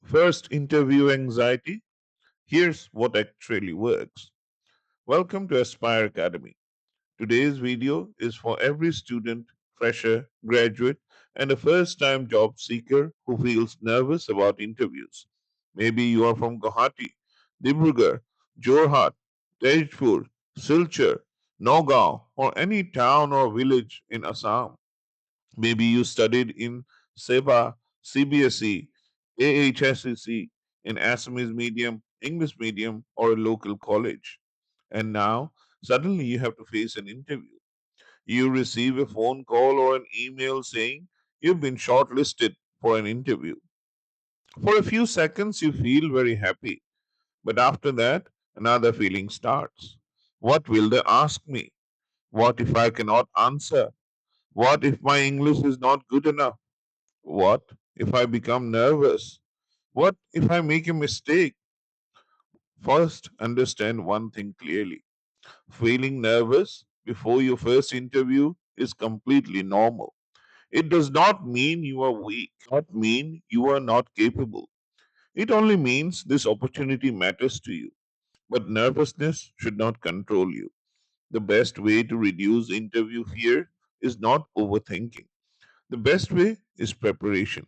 First, interview anxiety. Here's what actually works. Welcome to Aspire Academy. Today's video is for every student, fresher, graduate, and a first time job seeker who feels nervous about interviews. Maybe you are from Guwahati, Dibrugarh, Jorhat, Tezpur, Silchar, Nagaon, or any town or village in Assam. Maybe you studied in SEBA, CBSE, AHSEC, in Assamese medium, English medium, or a local college. And now, suddenly you have to face an interview. You receive a phone call or an email saying you've been shortlisted for an interview. For a few seconds, you feel very happy. But after that, another feeling starts. What will they ask me? What if I cannot answer? What if my English is not good enough? What if I become nervous? What if I make a mistake? First, understand one thing clearly. Feeling nervous before your first interview is completely normal. It does not mean you are weak, not mean you are not capable. It only means this opportunity matters to you. But nervousness should not control you. The best way to reduce interview fear is not overthinking. The best way is preparation.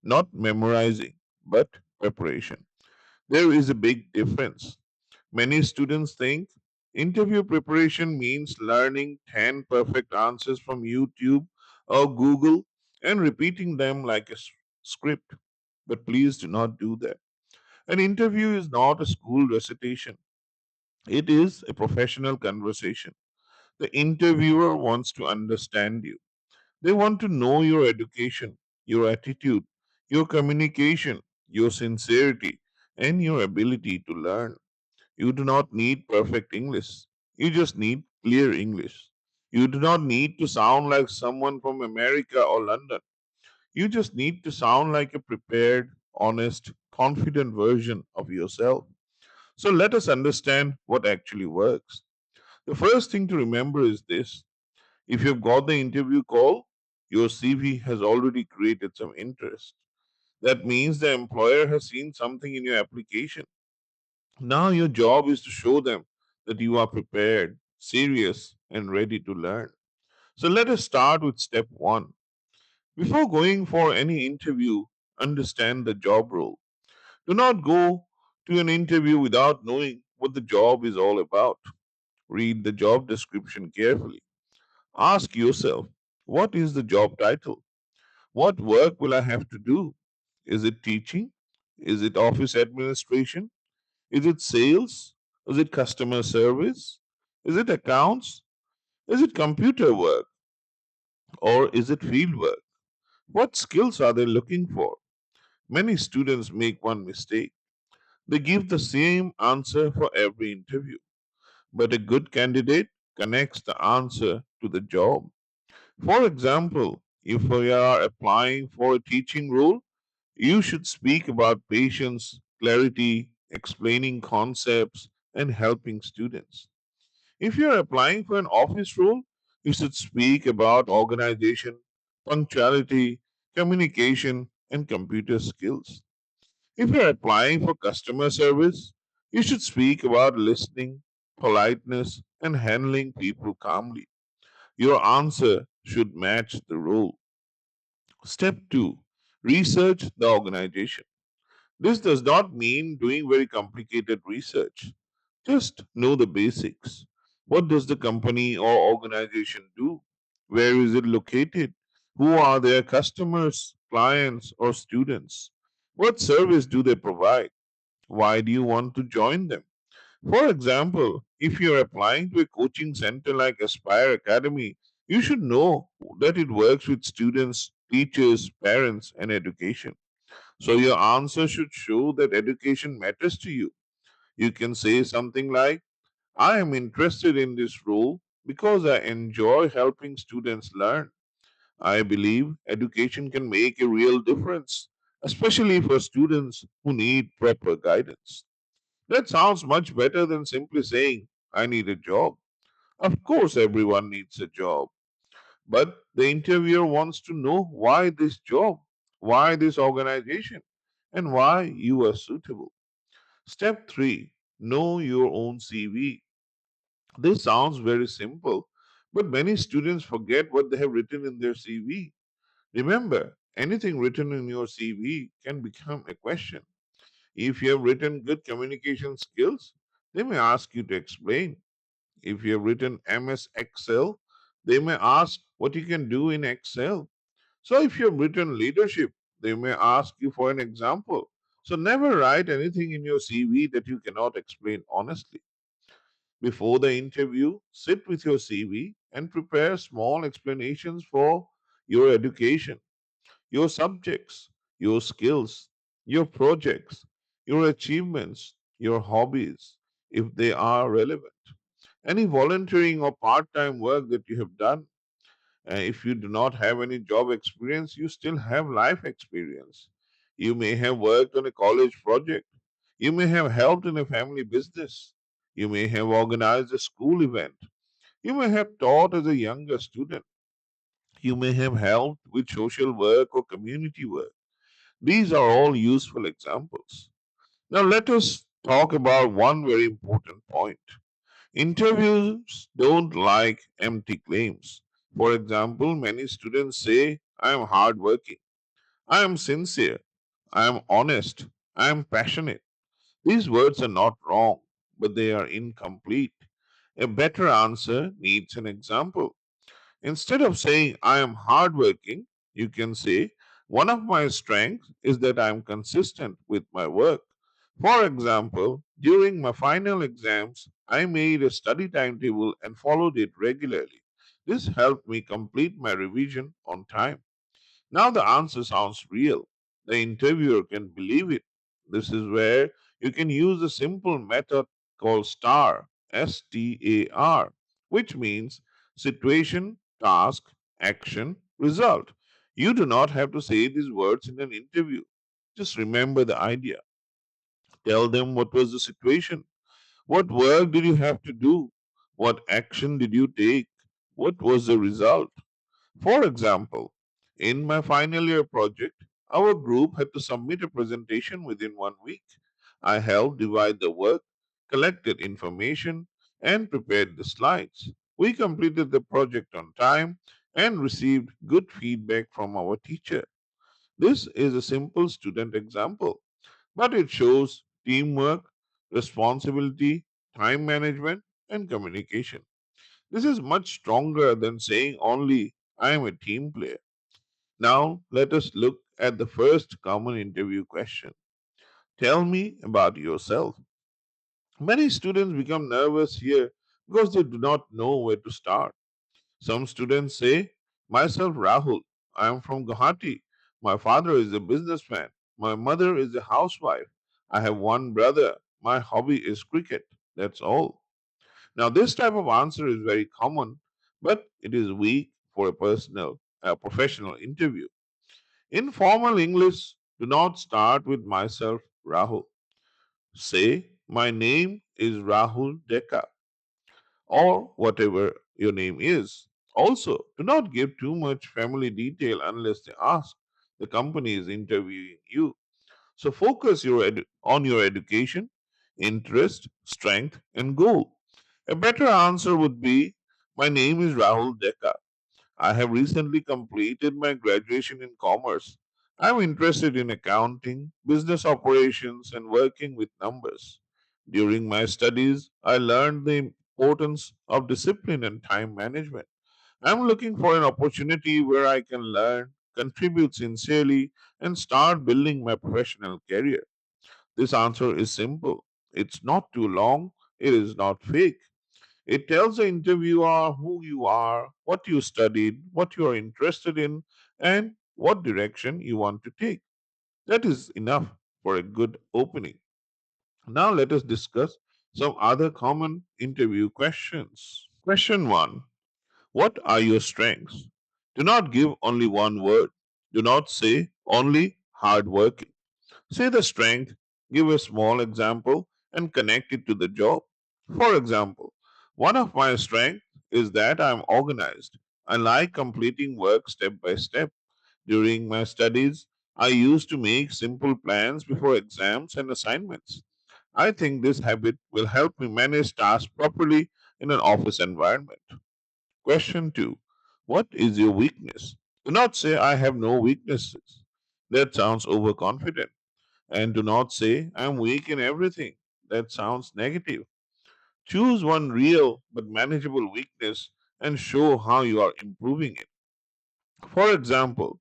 Not memorizing, but preparation. There is a big difference. Many students think interview preparation means learning 10 perfect answers from YouTube or Google and repeating them like a script. But please do not do that. An interview is not a school recitation, it is a professional conversation. The interviewer wants to understand you. They want to know your education, your attitude, your communication, your sincerity, and your ability to learn. You do not need perfect English. You just need clear English. You do not need to sound like someone from America or London. You just need to sound like a prepared, honest, confident version of yourself. So let us understand what actually works. The first thing to remember is this: if you've got the interview call, your CV has already created some interest. That means the employer has seen something in your application. Now your job is to show them that you are prepared, serious, and ready to learn. So let us start with step one. Before going for any interview, understand the job role. Do not go to an interview without knowing what the job is all about. Read the job description carefully. Ask yourself, what is the job title? What work will I have to do? Is it teaching? Is it office administration? Is it sales? Is it customer service? Is it accounts? Is it computer work? Or is it field work? What skills are they looking for? Many students make one mistake. They give the same answer for every interview, but a good candidate connects the answer to the job. For example, if we are applying for a teaching role, you should speak about patience, clarity, explaining concepts, and helping students. If you are applying for an office role, you should speak about organization, punctuality, communication, and computer skills. If you are applying for customer service, you should speak about listening, politeness, and handling people calmly. Your answer should match the role. Step 2: research the organization. This does not mean doing very complicated research. Just know the basics. What does the company or organization do? Where is it located? Who are their customers, clients, or students? What service do they provide? Why do you want to join them? For example, if you're applying to a coaching center like Aspire Academy, you should know that it works with students, teachers, parents, and education. So your answer should show that education matters to you. You can say something like, I am interested in this role because I enjoy helping students learn. I believe education can make a real difference, especially for students who need proper guidance. That sounds much better than simply saying, I need a job. Of course, everyone needs a job, but the interviewer wants to know why this job, why this organization, and why you are suitable. Step 3, know your own CV. This sounds very simple, but many students forget what they have written in their CV. Remember, anything written in your CV can become a question. If you have written good communication skills, they may ask you to explain. If you have written MS Excel, they may ask what you can do in Excel. So if you have written leadership, they may ask you for an example. So never write anything in your CV that you cannot explain honestly. Before the interview, sit with your CV and prepare small explanations for your education, your subjects, your skills, your projects, your achievements, your hobbies, if they are relevant. Any volunteering or part time work that you have done. If you do not have any job experience, you still have life experience. You may have worked on a college project. You may have helped in a family business. You may have organized a school event. You may have taught as a younger student. You may have helped with social work or community work. These are all useful examples. Now, let us talk about one very important point. Interviews don't like empty claims. For example, many students say, I am hardworking, I am sincere, I am honest, I am passionate. These words are not wrong, but they are incomplete. A better answer needs an example. Instead of saying, I am hardworking, you can say, one of my strengths is that I am consistent with my work. For example, during my final exams, I made a study timetable and followed it regularly. This helped me complete my revision on time. Now the answer sounds real. The interviewer can believe it. This is where you can use a simple method called STAR, STAR, which means situation, task, action, result. You do not have to say these words in an interview. Just remember the idea. Tell them what was the situation. What work did you have to do? What action did you take? What was the result? For example, in my final year project, our group had to submit a presentation within 1 week. I helped divide the work, collected information, and prepared the slides. We completed the project on time and received good feedback from our teacher. This is a simple student example, but it shows teamwork, responsibility, time management, and communication. This is much stronger than saying only, I am a team player. Now, let us look at the first common interview question. Tell me about yourself. Many students become nervous here because they do not know where to start. Some students say, myself Rahul, I am from Guwahati. My father is a businessman. My mother is a housewife. I have one brother. My hobby is cricket. That's all. Now, this type of answer is very common, but it is weak for a professional interview. In formal English, do not start with myself, Rahul. Say, my name is Rahul Deka, or whatever your name is. Also, do not give too much family detail unless they ask. The company is interviewing you. So focus on your education, interest, strength, and goal. A better answer would be, my name is Rahul Deka. I have recently completed my graduation in commerce. I'm interested in accounting, business operations, and working with numbers. During my studies, I learned the importance of discipline and time management. I'm looking for an opportunity where I can learn, contribute sincerely, and start building my professional career. This answer is simple. It's not too long, it is not fake. It tells the interviewer who you are, what you studied, what you are interested in, and what direction you want to take. That is enough for a good opening. Now let us discuss some other common interview questions. Question 1. What are your strengths? Do not give only one word. Do not say only hardworking. Say the strength, give a small example, and connect it to the job. For example, one of my strengths is that I am organized. I like completing work step by step. During my studies, I used to make simple plans before exams and assignments. I think this habit will help me manage tasks properly in an office environment. Question 2. What is your weakness? Do not say, I have no weaknesses. That sounds overconfident. And do not say, I'm weak in everything. That sounds negative. Choose one real but manageable weakness and show how you are improving it. For example,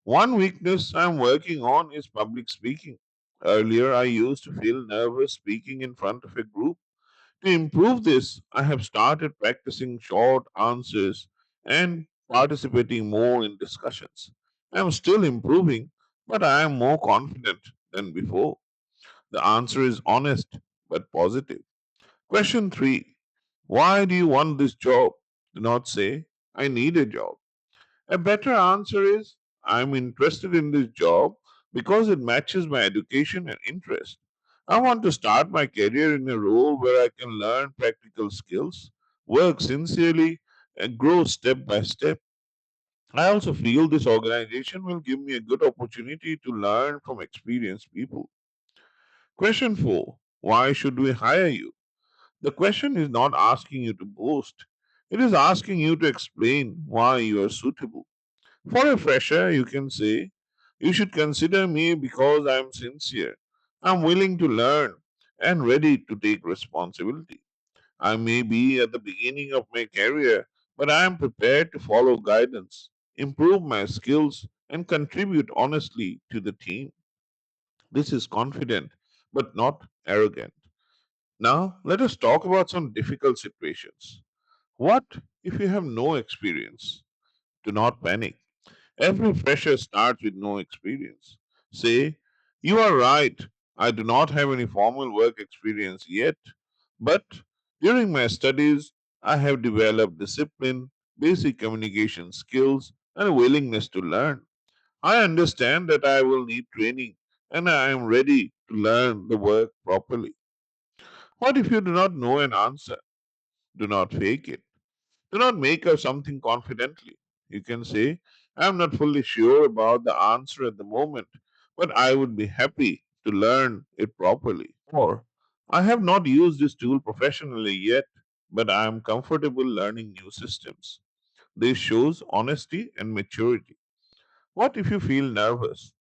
one weakness I'm working on is public speaking. Earlier, I used to feel nervous speaking in front of a group. To improve this, I have started practicing short answers and participating more in discussions. I'm still improving, but I am more confident than before. The answer is honest but positive. Question 3. Why do you want this job? Do not say, I need a job. A better answer is, I'm interested in this job because it matches my education and interest. I want to start my career in a role where I can learn practical skills, work sincerely, and grow step by step. I also feel this organization will give me a good opportunity to learn from experienced people. Question 4. Why should we hire you? The question is not asking you to boast, it is asking you to explain why you are suitable. For a fresher, you can say, you should consider me because I am sincere. I'm willing to learn and ready to take responsibility. I may be at the beginning of my career, but I am prepared to follow guidance, improve my skills, and contribute honestly to the team. This is confident, but not arrogant. Now, let us talk about some difficult situations. What if you have no experience? Do not panic. Every fresher starts with no experience. Say, you are right, I do not have any formal work experience yet, but during my studies, I have developed discipline, basic communication skills, and a willingness to learn. I understand that I will need training, and I am ready to learn the work properly. What if you do not know an answer? Do not fake it. Do not make up something confidently. You can say, I am not fully sure about the answer at the moment, but I would be happy to learn it properly. Or, I have not used this tool professionally yet, but I am comfortable learning new systems. This shows honesty and maturity. What if you feel nervous?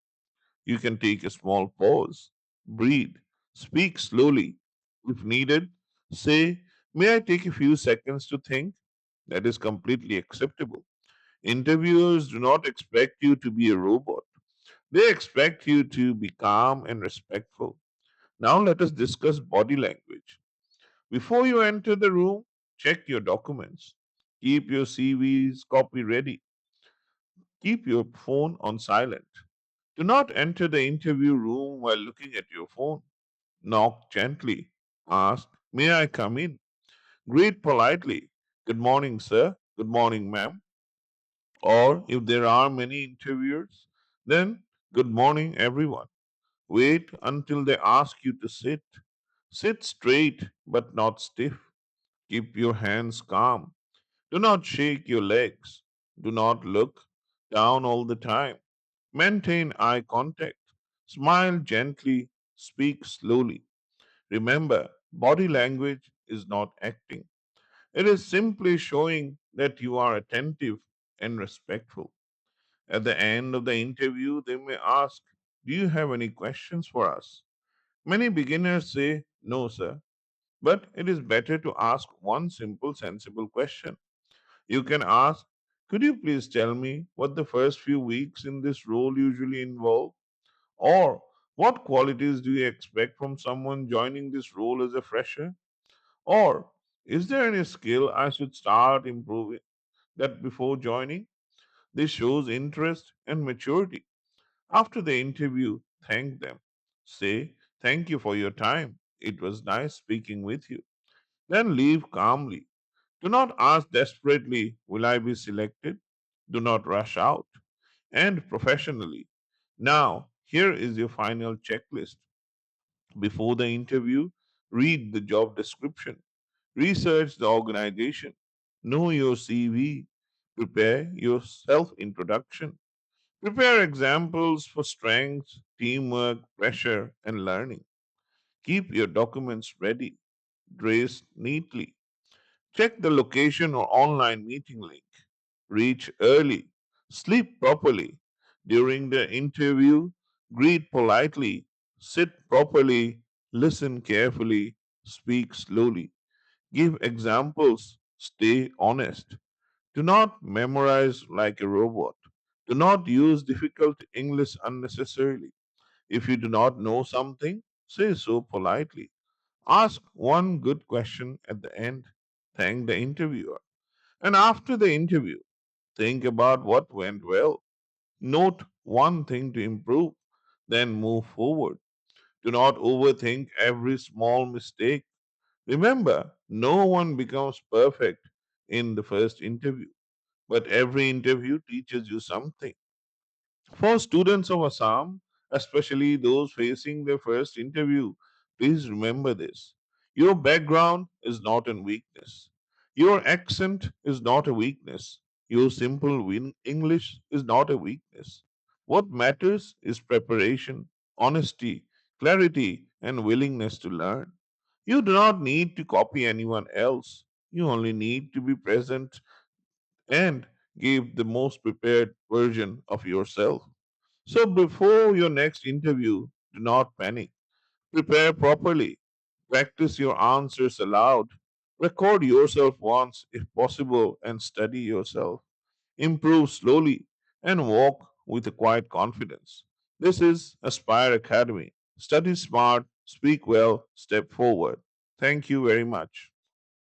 You can take a small pause, breathe, speak slowly. If needed, say, may I take a few seconds to think? That is completely acceptable. Interviewers do not expect you to be a robot. They expect you to be calm and respectful. Now let us discuss body language. Before you enter the room, check your documents. Keep your CVs copy ready. Keep your phone on silent. Do not enter the interview room while looking at your phone. Knock gently. Ask, may I come in? Greet politely. Good morning, sir. Good morning, ma'am. Or if there are many interviewers, then good morning, everyone. Wait until they ask you to sit. Sit straight but not stiff. Keep your hands calm. Do not shake your legs. Do not look down all the time. Maintain eye contact. Smile gently. Speak slowly. Remember, body language is not acting. It is simply showing that you are attentive and respectful. At the end of the interview, they may ask, do you have any questions for us? Many beginners say, no, sir. But it is better to ask one simple, sensible question. You can ask, could you please tell me what the first few weeks in this role usually involve? Or what qualities do you expect from someone joining this role as a fresher? Or is there any skill I should start improving that before joining? This shows interest and maturity. After the interview, thank them. Say, thank you for your time. It was nice speaking with you. Then leave calmly. Do not ask desperately, will I be selected? Do not rush out. And professionally. Now, here is your final checklist. Before the interview, read the job description, research the organization, know your CV, prepare your self introduction, Prepare examples for strengths, teamwork, pressure, and learning. Keep your documents ready, dress neatly. Check the location or online meeting link. Reach early. Sleep properly. During the interview, greet politely. Sit properly. Listen carefully. Speak slowly. Give examples. Stay honest. Do not memorize like a robot. Do not use difficult English unnecessarily. If you do not know something, say so politely. Ask one good question at the end. Thank the interviewer. And after the interview, think about what went well. Note one thing to improve, then move forward. Do not overthink every small mistake. Remember, no one becomes perfect in the first interview, but every interview teaches you something. For students of Assam, especially those facing their first interview, please remember this. Your background is not a weakness. Your accent is not a weakness. Your simple English is not a weakness. What matters is preparation, honesty, clarity, and willingness to learn. You do not need to copy anyone else. You only need to be present and give the most prepared version of yourself. So before your next interview, do not panic. Prepare properly. Practice your answers aloud. Record yourself once if possible and study yourself. Improve slowly and walk with a quiet confidence. This is Aspire Academy. Study smart, speak well, step forward. Thank you very much.